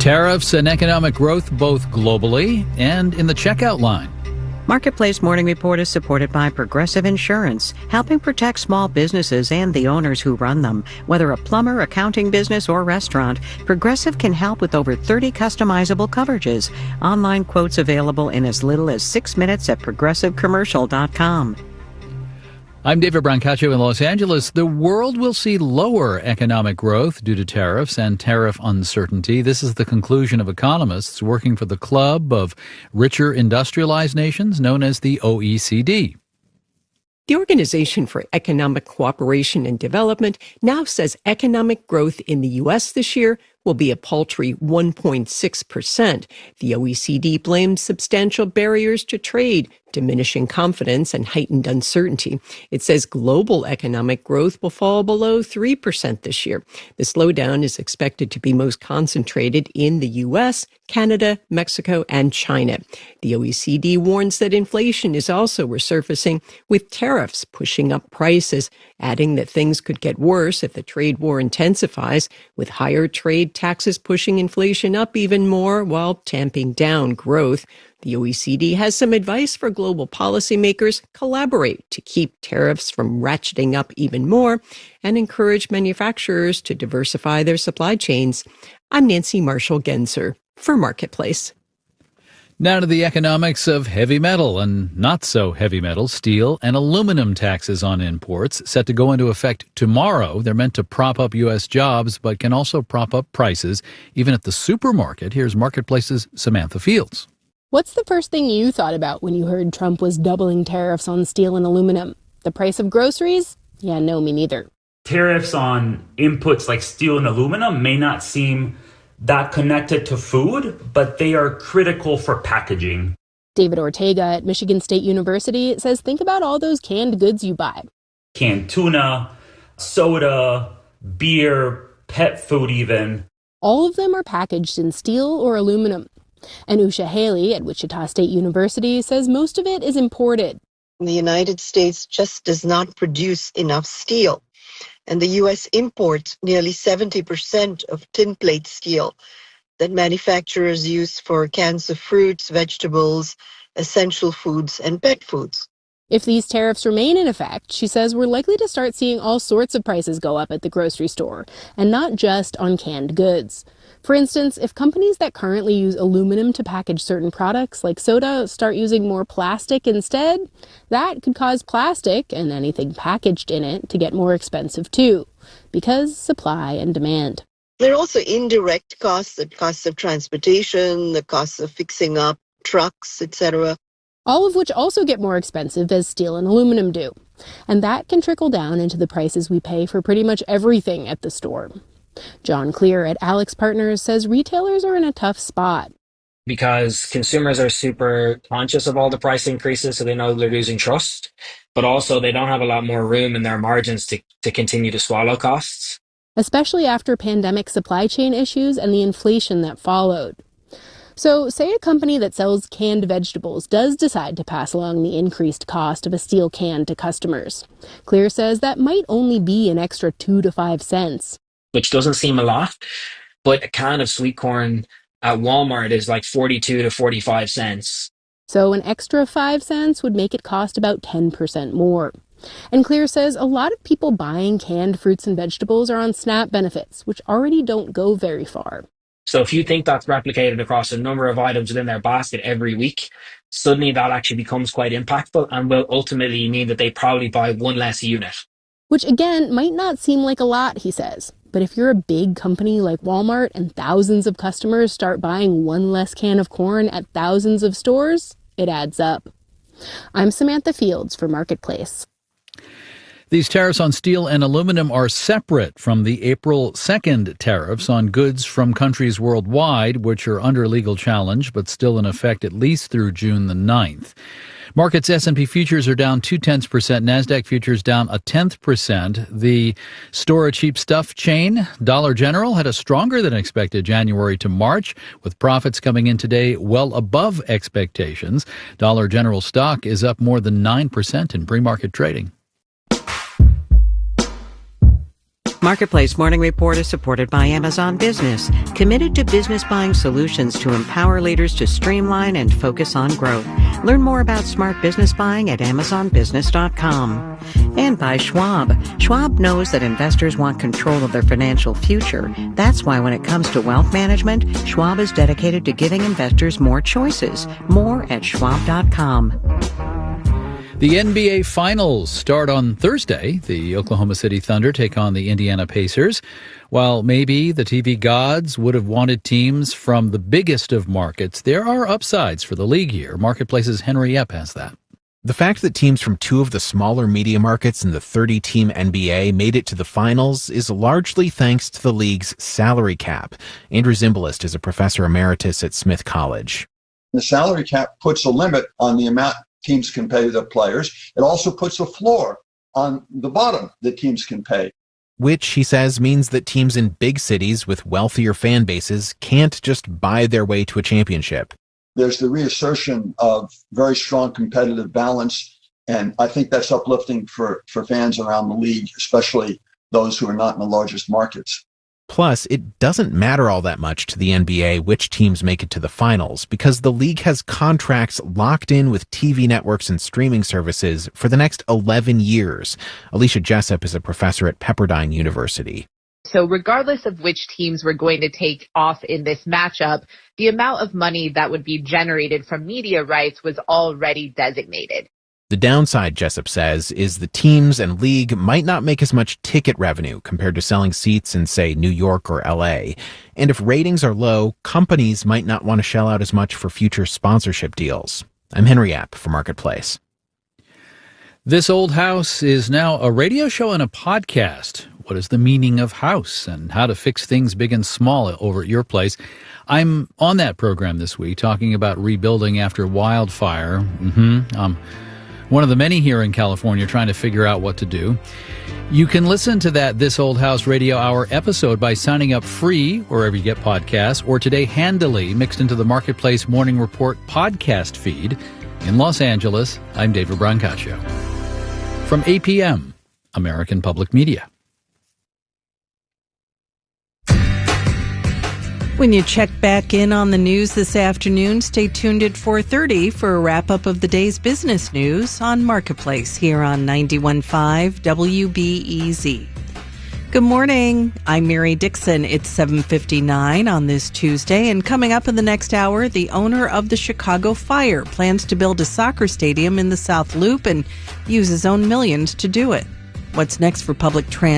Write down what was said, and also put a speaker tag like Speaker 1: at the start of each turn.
Speaker 1: Tariffs and economic growth both globally and in the checkout line.
Speaker 2: Marketplace Morning Report is supported by Progressive Insurance, helping protect small businesses and the owners who run them. Whether a plumber, accounting business, or restaurant, Progressive can help with over 30 customizable coverages. Online quotes available in as little as 6 minutes at progressivecommercial.com.
Speaker 1: I'm David Brancaccio in Los Angeles. The world will see lower economic growth due to tariffs and tariff uncertainty. This is the conclusion of economists working for the Club of Richer Industrialized Nations, known as the OECD.
Speaker 3: The Organization for Economic Cooperation and Development now says economic growth in the U.S. this year will be a paltry 1.6%. The OECD blames substantial barriers to trade, diminishing confidence, and heightened uncertainty. It says global economic growth will fall below 3% this year. The slowdown is expected to be most concentrated in the U.S., Canada, Mexico, and China. The OECD warns that inflation is also resurfacing, with tariffs pushing up prices, adding that things could get worse if the trade war intensifies, with higher trade taxes pushing inflation up even more while tamping down growth. The OECD has some advice for global policymakers: collaborate to keep tariffs from ratcheting up even more and encourage manufacturers to diversify their supply chains. I'm Nancy Marshall-Genzer for Marketplace.
Speaker 1: Now to the economics of heavy metal and not so heavy metal, steel and aluminum taxes on imports set to go into effect tomorrow. They're meant to prop up U.S. jobs, but can also prop up prices, even at the supermarket. Here's Marketplace's Samantha Fields.
Speaker 4: What's the first thing you thought about when you heard Trump was doubling tariffs on steel and aluminum? The price of groceries? Yeah, no, me neither.
Speaker 5: Tariffs on inputs like steel and aluminum may not seem that connected to food, but they are critical for packaging.
Speaker 4: David Ortega at Michigan State University says think about all those canned goods you buy.
Speaker 5: Canned tuna, soda, beer, pet food even.
Speaker 4: All of them are packaged in steel or aluminum. And Usha Haley at Wichita State University says most of it is imported.
Speaker 6: The United States just does not produce enough steel. And the U.S. imports nearly 70% of tin plate steel that manufacturers use for cans of fruits, vegetables, essential foods, and pet foods.
Speaker 4: If these tariffs remain in effect, she says we're likely to start seeing all sorts of prices go up at the grocery store, and not just on canned goods. For instance, if companies that currently use aluminum to package certain products, like soda, start using more plastic instead, that could cause plastic and anything packaged in it to get more expensive too, because supply and demand.
Speaker 6: There are also indirect costs, the costs of transportation, the costs of fixing up trucks, etc.
Speaker 4: All of which also get more expensive as steel and aluminum do. And that can trickle down into the prices we pay for pretty much everything at the store. John Clear at Alex Partners says retailers are in a tough spot.
Speaker 7: Because consumers are super conscious of all the price increases, so they know they're losing trust, but also they don't have a lot more room in their margins to continue to swallow costs.
Speaker 4: Especially after pandemic supply chain issues and the inflation that followed. So say a company that sells canned vegetables does decide to pass along the increased cost of a steel can to customers. Clear says that might only be an extra 2 to 5 cents.
Speaker 7: Which doesn't seem a lot, but a can of sweet corn at Walmart is like 42 to 45 cents.
Speaker 4: So an extra 5 cents would make it cost about 10% more. And Clear says a lot of people buying canned fruits and vegetables are on SNAP benefits, which already don't go very far.
Speaker 7: So if you think that's replicated across a number of items within their basket every week, suddenly that actually becomes quite impactful and will ultimately mean that they probably buy one less unit.
Speaker 4: Which again might not seem like a lot, he says. But if you're a big company like Walmart and thousands of customers start buying one less can of corn at thousands of stores, it adds up. I'm Samantha Fields for Marketplace.
Speaker 1: These tariffs on steel and aluminum are separate from the April 2nd tariffs on goods from countries worldwide, which are under legal challenge, but still in effect at least through June the 9th. Markets S&P futures are down 0.2%, NASDAQ futures down 0.1%. The store of cheap stuff chain, Dollar General, had a stronger than expected January to March, with profits coming in today well above expectations. Dollar General stock is up more than 9% in pre-market trading.
Speaker 2: Marketplace Morning Report is supported by Amazon Business, committed to business buying solutions to empower leaders to streamline and focus on growth. Learn more about smart business buying at amazonbusiness.com. And by Schwab. Schwab knows that investors want control of their financial future. That's why when it comes to wealth management, Schwab is dedicated to giving investors more choices. More at schwab.com.
Speaker 1: The NBA Finals start on Thursday. The Oklahoma City Thunder take on the Indiana Pacers. While maybe the TV gods would have wanted teams from the biggest of markets, there are upsides for the league here. Marketplace's Henry Epp has that.
Speaker 8: The fact that teams from two of the smaller media markets in the 30-team NBA made it to the finals is largely thanks to the league's salary cap. Andrew Zimbalist is a professor emeritus at Smith College.
Speaker 9: The salary cap puts a limit on the amount teams can pay their players. It also puts a floor on the bottom that teams can pay.
Speaker 8: Which, he says, means that teams in big cities with wealthier fan bases can't just buy their way to a championship.
Speaker 9: There's the reassertion of very strong competitive balance, and I think that's uplifting for fans around the league, especially those who are not in the largest markets.
Speaker 8: Plus, it doesn't matter all that much to the NBA which teams make it to the finals because the league has contracts locked in with TV networks and streaming services for the next 11 years. Alicia Jessup is a professor at Pepperdine University.
Speaker 10: So regardless of which teams were going to take off in this matchup, the amount of money that would be generated from media rights was already designated.
Speaker 8: The downside, Jessup says, is the teams and league might not make as much ticket revenue compared to selling seats in, say, New York or LA. And if ratings are low, companies might not want to shell out as much for future sponsorship deals. I'm Henry Epp for Marketplace.
Speaker 1: This Old House is now a radio show and a podcast. What is the meaning of house and how to fix things big and small over at your place? I'm on that program this week talking about rebuilding after wildfire. One of the many here in California trying to figure out what to do. You can listen to that This Old House Radio Hour episode by signing up free wherever you get podcasts, or today handily mixed into the Marketplace Morning Report podcast feed. In Los Angeles, I'm David Brancaccio. From APM, American Public Media.
Speaker 11: When you check back in on the news this afternoon, stay tuned at 4:30 for a wrap-up of the day's business news on Marketplace here on 91.5 WBEZ. Good morning. I'm Mary Dixon. It's 7:59 on this Tuesday, and coming up in the next hour, the owner of the Chicago Fire plans to build a soccer stadium in the South Loop and use his own millions to do it. What's next for public transit?